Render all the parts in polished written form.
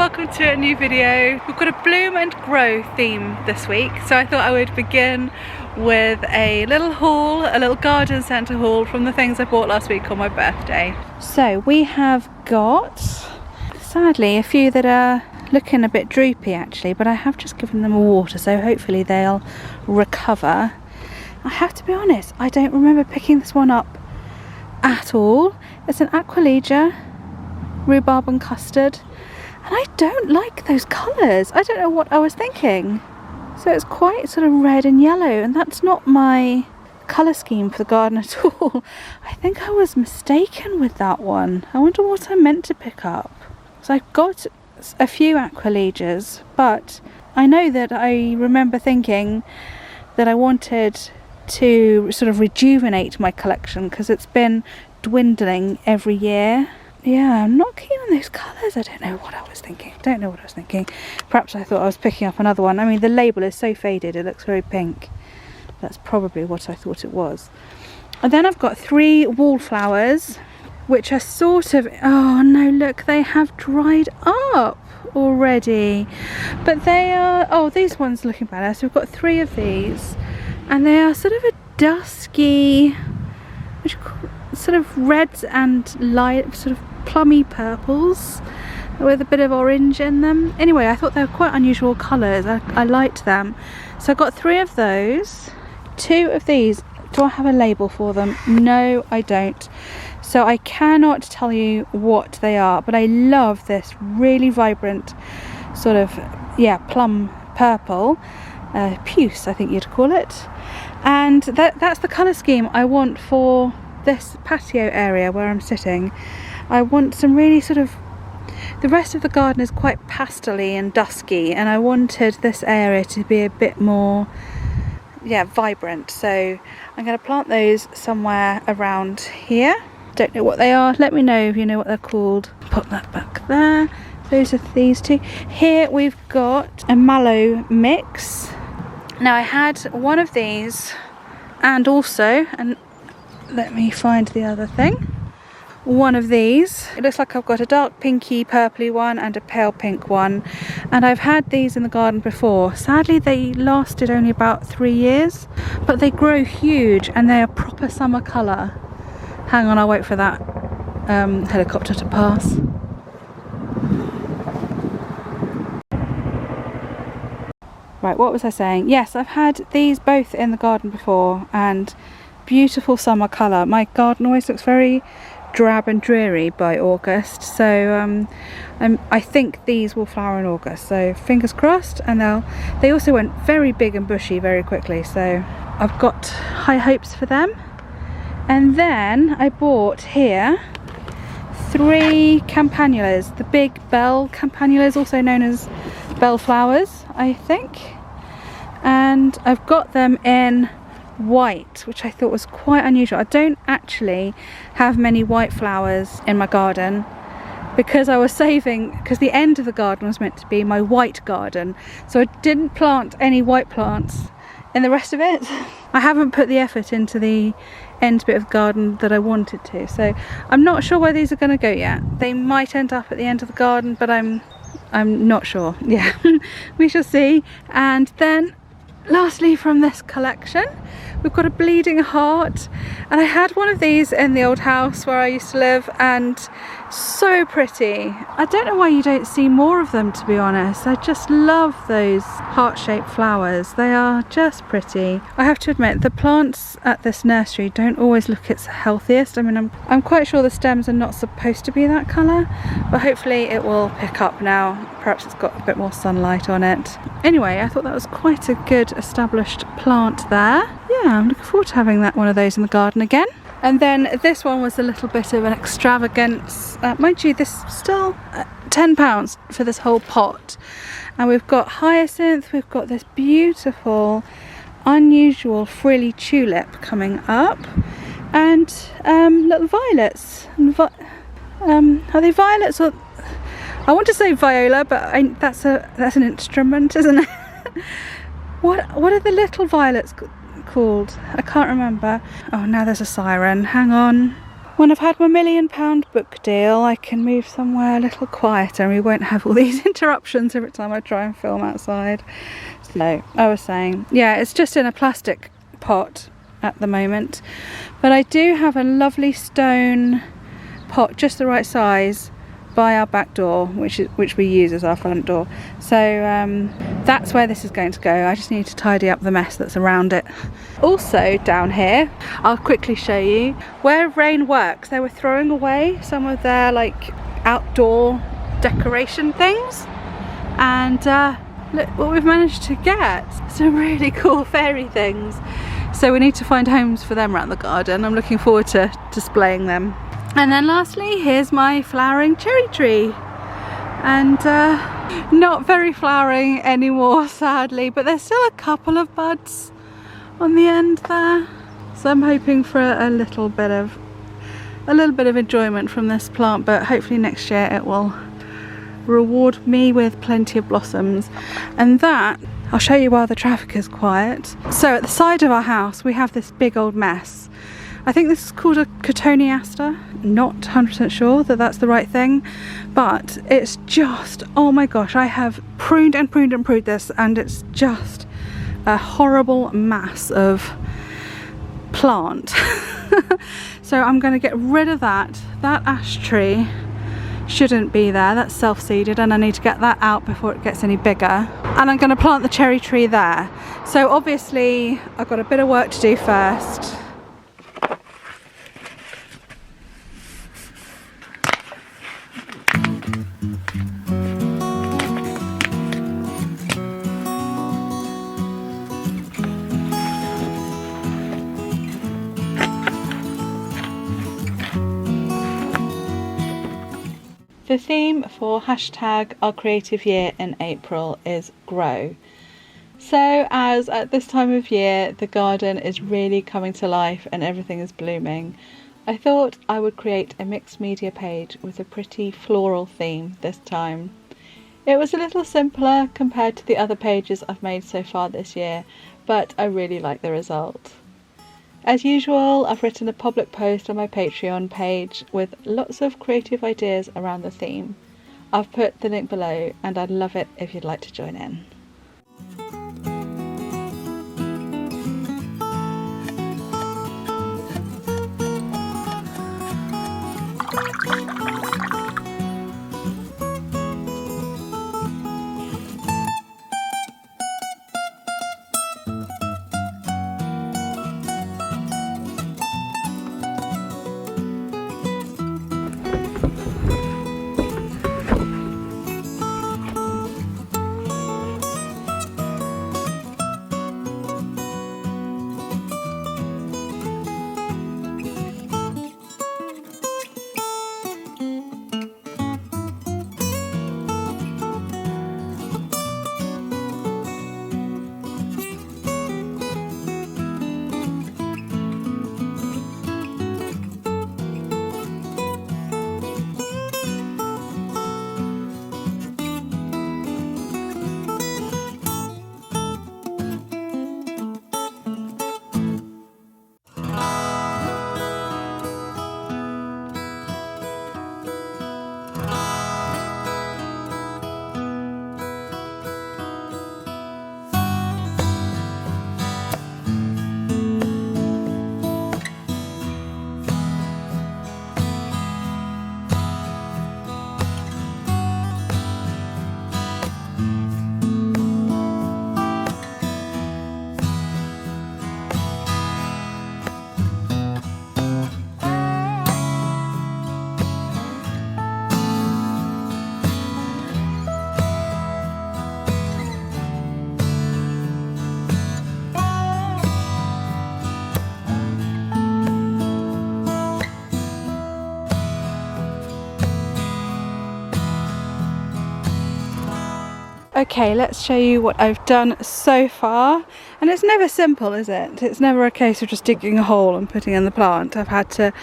welcome to a new video. We've got a bloom and grow theme this week, so I thought I would begin with a little haul, a little garden centre haul from the things I bought last week on my birthday. So we have got, sadly, a few that are looking a bit droopy actually, but I have just given them water, so hopefully they'll recover. I have to be honest, I don't remember picking this one up at all. It's an Aquilegia, rhubarb and custard, and I don't like those colours. I don't know what I was thinking. So it's quite sort of red and yellow, and that's not my colour scheme for the garden at all. I think I was mistaken with that one. I wonder what I meant to pick up. So I've got a few Aquilegias, but I know that I remember thinking that I wanted to sort of rejuvenate my collection because it's been dwindling every year. Yeah, I'm not keen on those colours. I don't know what I was thinking. Perhaps I thought I was picking up another one. I mean, the label is so faded, it looks very pink. That's probably what I thought it was. And then I've got 3 wallflowers, which are sort of, oh no, look, they have dried up already. But they are, oh, these ones are looking better. So we've got 3 of these, and they are sort of a dusky, sort of reds and light, sort of plummy purples with a bit of orange in them. Anyway, I thought they were quite unusual colours. I liked them. So I got 3 of those. 2 of these. Do I have a label for them? No, I don't. So I cannot tell you what they are, but I love this really vibrant sort of, yeah, plum purple. Puce, I think you'd call it. And that's the colour scheme I want for this patio area where I'm sitting. I want some really sort of, the rest of the garden is quite pastel-y and dusky, and I wanted this area to be a bit more, yeah, vibrant. So I'm going to plant those somewhere around here. Don't know what they are. Let me know if you know what they're called. Put that back there. Those are these 2. Here we've got a mallow mix. Now I had one of these, and also, and let me find the other thing, one of these. It looks like I've got a dark pinky purpley one and a pale pink one, and I've had these in the garden before. Sadly they lasted only about 3 years, but they grow huge and they're a proper summer colour. Hang on, I'll wait for that helicopter to pass. Right, what was I saying? Yes, I've had these both in the garden before, and beautiful summer colour. My garden always looks very drab and dreary by August, so I think these will flower in August, so fingers crossed. And they also went very big and bushy very quickly, so I've got high hopes for them. And then I bought here 3 campanulas, the big bell campanulas, also known as bellflowers, I think. And I've got them in white, which I thought was quite unusual. I don't actually have many white flowers in my garden because I was saving, because the end of the garden was meant to be my white garden, so I didn't plant any white plants in the rest of it. I haven't put the effort into the end bit of the garden that I wanted to, so I'm not sure where these are going to go yet. They might end up at the end of the garden, but I'm not sure. Yeah, we shall see. And then lastly from this collection, we've got a bleeding heart, and I had one of these in the old house where I used to live, and so pretty. I don't know why you don't see more of them, to be honest. I just love those heart-shaped flowers. They are just pretty. I have to admit, the plants at this nursery don't always look its healthiest. I mean, I'm quite sure the stems are not supposed to be that colour, but hopefully it will pick up now. Perhaps it's got a bit more sunlight on it. Anyway, I thought that was quite a good established plant there. Yeah, I'm looking forward to having one of those in the garden again. And then this one was a little bit of an extravagance. Mind you, this is still £10 for this whole pot. And we've got hyacinth, we've got this beautiful, unusual frilly tulip coming up, and little violets. Are they violets or? I want to say viola, but that's an instrument, isn't it? What are the little violets called? I can't remember. Oh, now there's a siren. Hang on. When I've had my £1,000,000 book deal, I can move somewhere a little quieter and we won't have all these interruptions every time I try and film outside. So I was saying, yeah, it's just in a plastic pot at the moment, but I do have a lovely stone pot just the right size by our back door, which we use as our front door. So that's where this is going to go. I just need to tidy up the mess that's around it. Also down here, I'll quickly show you where rain works. They were throwing away some of their like outdoor decoration things, and look what we've managed to get. Some really cool fairy things. So we need to find homes for them around the garden. I'm looking forward to displaying them. And then lastly, here's my flowering cherry tree. And not very flowering anymore, sadly, but there's still a couple of buds on the end there. So I'm hoping for a little bit of enjoyment from this plant, but hopefully next year it will reward me with plenty of blossoms. And that I'll show you while the traffic is quiet. So at the side of our house we have this big old mess. I think this is called a cotoneaster. Not 100% sure that that's the right thing, but it's just, oh my gosh, I have pruned and pruned and pruned this, and it's just a horrible mass of plant. So I'm going to get rid of that. That ash tree shouldn't be there, that's self-seeded, and I need to get that out before it gets any bigger. And I'm going to plant the cherry tree there. So obviously I've got a bit of work to do first. The theme for hashtag our creative year in April is grow. So as at this time of year the garden is really coming to life and everything is blooming, I thought I would create a mixed media page with a pretty floral theme this time. It was a little simpler compared to the other pages I've made so far this year, but I really like the result. As usual, I've written a public post on my Patreon page with lots of creative ideas around the theme. I've put the link below and I'd love it if you'd like to join in. Okay, let's show you what I've done so far. And it's never simple, is it? It's never a case of just digging a hole and putting in the plant. I've had to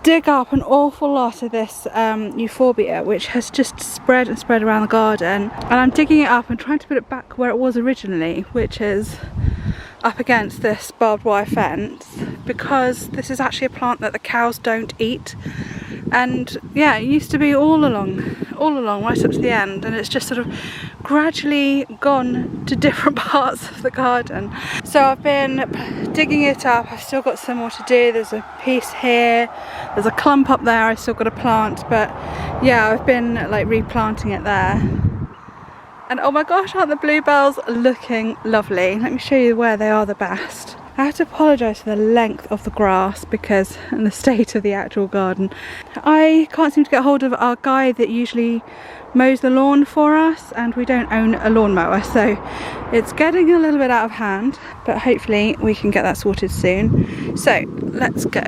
dig up an awful lot of this euphorbia, which has just spread and spread around the garden. And I'm digging it up and trying to put it back where it was originally, which is up against this barbed wire fence because this is actually a plant that the cows don't eat. And yeah, it used to be all along right up to the end, and it's just sort of gradually gone to different parts of the garden. So I've been digging it up. I've still got some more to do. There's a piece here, there's a clump up there I've still got to plant, but yeah, I've been like replanting it there. And oh my gosh, aren't the bluebells looking lovely? Let me show you where they are the best. I have to apologise for the length of the grass because and the state of the actual garden. I can't seem to get hold of our guy that usually mows the lawn for us, and we don't own a lawnmower, so it's getting a little bit out of hand, but hopefully we can get that sorted soon. So let's go.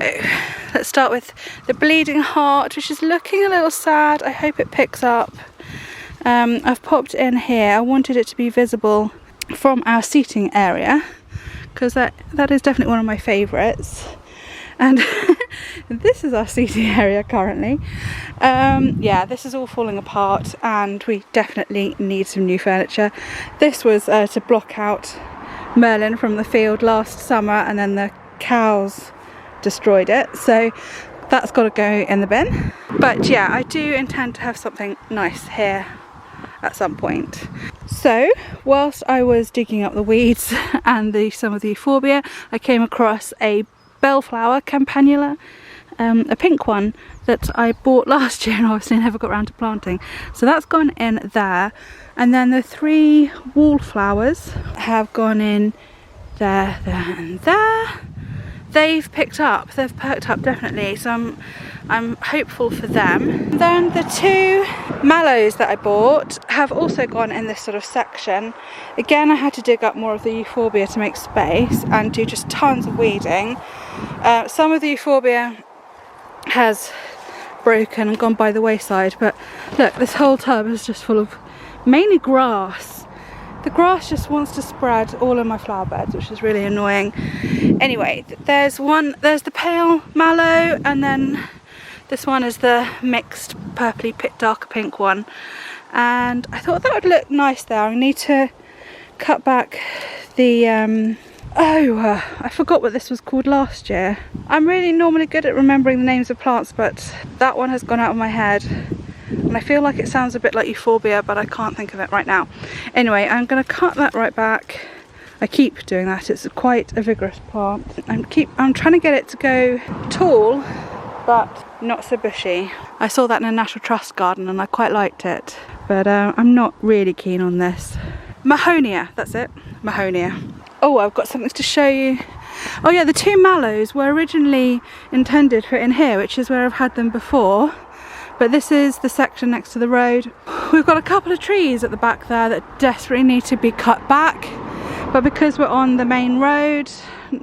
Let's start with the bleeding heart, which is looking a little sad. I hope it picks up. I've popped in here. I wanted it to be visible from our seating area, because that is definitely one of my favourites. And this is our seating area currently. Yeah, this is all falling apart and we definitely need some new furniture. This was to block out Merlin from the field last summer, and then the cows destroyed it, so that's got to go in the bin. But yeah, I do intend to have something nice here at some point. So whilst I was digging up the weeds and some of the euphorbia, I came across a bellflower campanula, a pink one that I bought last year and obviously never got around to planting. So that's gone in there, and then the 3 wallflowers have gone in there, there and there. They've perked up definitely, so I'm hopeful for them. Then the 2 mallows that I bought have also gone in this sort of section. Again, I had to dig up more of the euphorbia to make space and do just tons of weeding. Some of the euphorbia has broken and gone by the wayside, but look, this whole tub is just full of mainly grass. The grass just wants to spread all in my flower beds, which is really annoying. Anyway, there's the pale mallow, and then this one is the mixed purpley darker pink one. And I thought that would look nice there. I need to cut back the I forgot what this was called last year. I'm really normally good at remembering the names of plants, but that one has gone out of my head. And I feel like it sounds a bit like euphorbia, but I can't think of it right now. Anyway, I'm going to cut that right back. I keep doing that. It's quite a vigorous plant. I'm trying to get it to go tall, but not so bushy. I saw that in a Natural Trust garden and I quite liked it, but I'm not really keen on this. Mahonia, that's it. Mahonia. Oh, I've got something to show you. Oh yeah, the 2 mallows were originally intended for in here, which is where I've had them before. But this is the section next to the road. We've got a couple of trees at the back there that desperately need to be cut back. But because we're on the main road,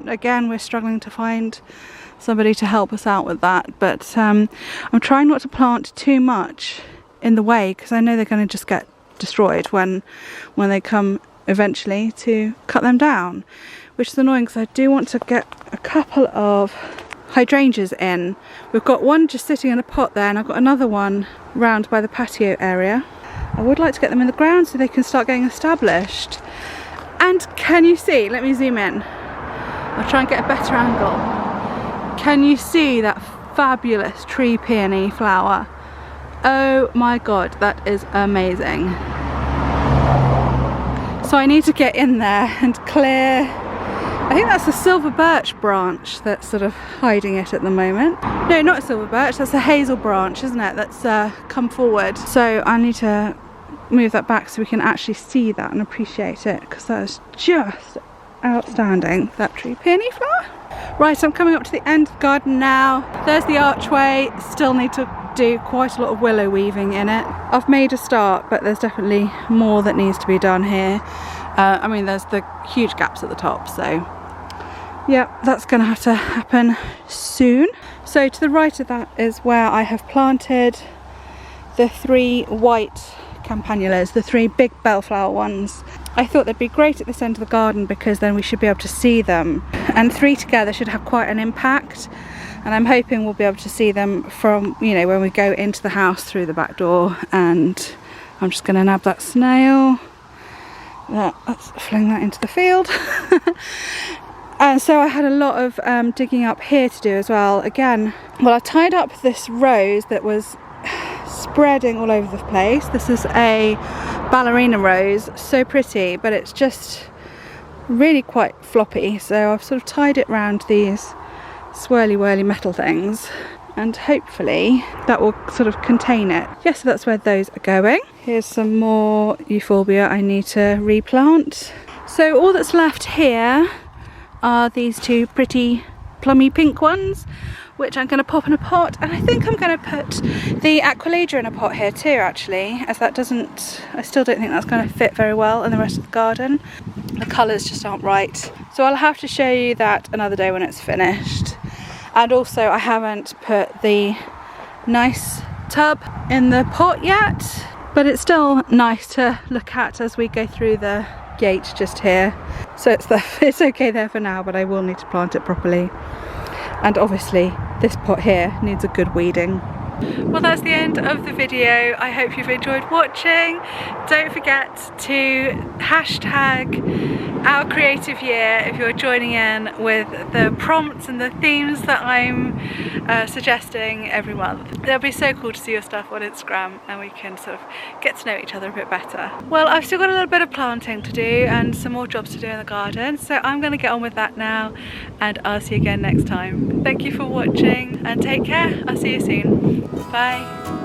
again, we're struggling to find somebody to help us out with that. But I'm trying not to plant too much in the way, because I know they're going to just get destroyed when they come eventually to cut them down. Which is annoying, because I do want to get a couple of hydrangeas in. We've got one just sitting in a pot there, and I've got another one round by the patio area. I would like to get them in the ground so they can start getting established. And can you see, let me zoom in, I'll try and get a better angle. Can you see that fabulous tree peony flower? Oh my god, that is amazing. So I need to get in there and clear, I think that's a silver birch branch that's sort of hiding it at the moment. No, not a silver birch, that's a hazel branch, isn't it, that's come forward. So I need to move that back so we can actually see that and appreciate it, because that is just outstanding, that tree peony flower. Right, I'm coming up to the end of the garden now. There's the archway, still need to do quite a lot of willow weaving in it. I've made a start, but there's definitely more that needs to be done here. I mean, there's the huge gaps at the top, so yeah, that's going to have to happen soon. So to the right of that is where I have planted the 3 white campanulas, the 3 big bellflower ones. I thought they'd be great at this end of the garden because then we should be able to see them, and 3 together should have quite an impact, and I'm hoping we'll be able to see them from, you know, when we go into the house through the back door. And I'm just going to nab that snail Let's fling that into the field. And so I had a lot of digging up here to do as well. Again, well, I tied up this rose that was spreading all over the place. This is a ballerina rose, so pretty, but it's just really quite floppy. So I've sort of tied it around these swirly whirly metal things, and hopefully that will sort of contain it. Yes, so that's where those are going. Here's some more euphorbia I need to replant. So all that's left here are these two pretty plummy pink ones, which I'm going to pop in a pot, and I think I'm going to put the Aquilegia in a pot here too, actually, as that doesn't, I still don't think that's going to fit very well in the rest of the garden. The colours just aren't right, so I'll have to show you that another day when it's finished. And also I haven't put the nice tub in the pot yet, but it's still nice to look at as we go through the gate just here. So it's okay there for now, but I will need to plant it properly. And obviously this pot here needs a good weeding. Well, that's the end of the video. I hope you've enjoyed watching. Don't forget to hashtag our creative year if you're joining in with the prompts and the themes that I'm suggesting every month. It'll be so cool to see your stuff on Instagram, and we can sort of get to know each other a bit better. Well, I've still got a little bit of planting to do and some more jobs to do in the garden, so I'm going to get on with that now, and I'll see you again next time. Thank you for watching and take care. I'll see you soon. Bye.